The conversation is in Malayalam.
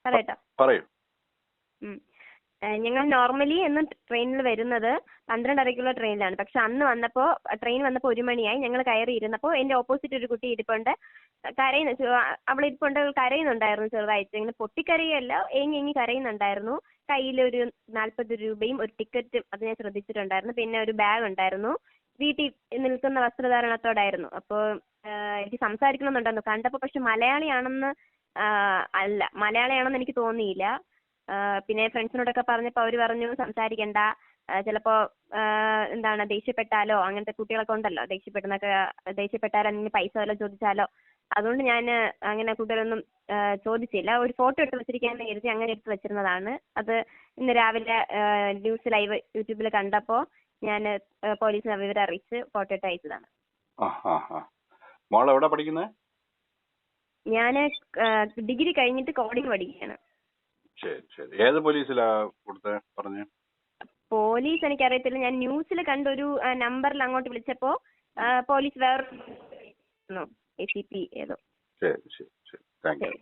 പറയട്ടോ. പറയൂ. ഞങ്ങൾ നോർമലി എന്നും ട്രെയിനിൽ വരുന്നത് 12:30-ക്കുള്ള ട്രെയിനിലാണ്. പക്ഷെ അന്ന് ട്രെയിൻ വന്നപ്പോൾ 1 മണിയായി. ഞങ്ങൾ കയറി ഇരുന്നപ്പോൾ എന്റെ ഓപ്പോസിറ്റ് ഒരു കുട്ടി ഇരിപ്പുണ്ട്. അവൾ ഇരിപ്പുണ്ട്, കരയുന്നുണ്ടായിരുന്നു ചെറുതായിട്ട്. ഇങ്ങനെ പൊട്ടിക്കരയല്ല, ഏങ്ങി കരയുന്നുണ്ടായിരുന്നു. കയ്യിലൊരു 40 രൂപയും ഒരു ടിക്കറ്റും അത് ഞാൻ ശ്രദ്ധിച്ചിട്ടുണ്ടായിരുന്നു. പിന്നെ ഒരു ബാഗ് ഉണ്ടായിരുന്നു. വീട്ടിൽ നിൽക്കുന്ന വസ്ത്രധാരണത്തോടായിരുന്നു. അപ്പോൾ എനിക്ക് സംസാരിക്കണമെന്നുണ്ടായിരുന്നു കണ്ടപ്പോൾ. പക്ഷെ മലയാളിയാണെന്ന് എനിക്ക് തോന്നിയില്ല. പിന്നെ ഫ്രണ്ട്സിനോടൊക്കെ പറഞ്ഞപ്പോൾ അവർ പറഞ്ഞു സംസാരിക്കണ്ട, ചിലപ്പോൾ ദേഷ്യപ്പെട്ടാലോ, അങ്ങനത്തെ കുട്ടികളൊക്കെ ഉണ്ടല്ലോ, ദേഷ്യപ്പെട്ടാലോ അല്ലെങ്കിൽ പൈസ വല്ലതും ചോദിച്ചാലോ. അതുകൊണ്ട് ഞാൻ അങ്ങനെ കൂടുതലൊന്നും ചോദിച്ചില്ല. ഒരു ഫോട്ടോ എടുത്ത് വെച്ചിരിക്കാമെന്ന് കരുതി അങ്ങനെ എടുത്ത് വെച്ചിരുന്നതാണ്. അത് ഇന്ന് രാവിലെ ന്യൂസ് ലൈവ് യൂട്യൂബിൽ കണ്ടപ്പോൾ ഞാൻ പോലീസിനെ വിവരം അറിയിച്ച് ഫോട്ടോ ഇട്ട് അയച്ചതാണ്. മോൾ എവിടെ പഠിക്കുന്നത്? ഞാൻ ഡിഗ്രി കഴിഞ്ഞിട്ട് കോഡിംഗ് പഠിക്കുകയാണ്. ശരി. ഏത് പോലീസിലാ കൊടുത്തേ പറഞ്ഞു? പോലീസ് എനിക്കറിയത്തില്ല. ഞാൻ ന്യൂസിൽ കണ്ടൊരു നമ്പറിൽ അങ്ങോട്ട് വിളിച്ചപ്പോൾ പോലീസ് വേറെ ACP ഏതോ. ശരി. Thank you.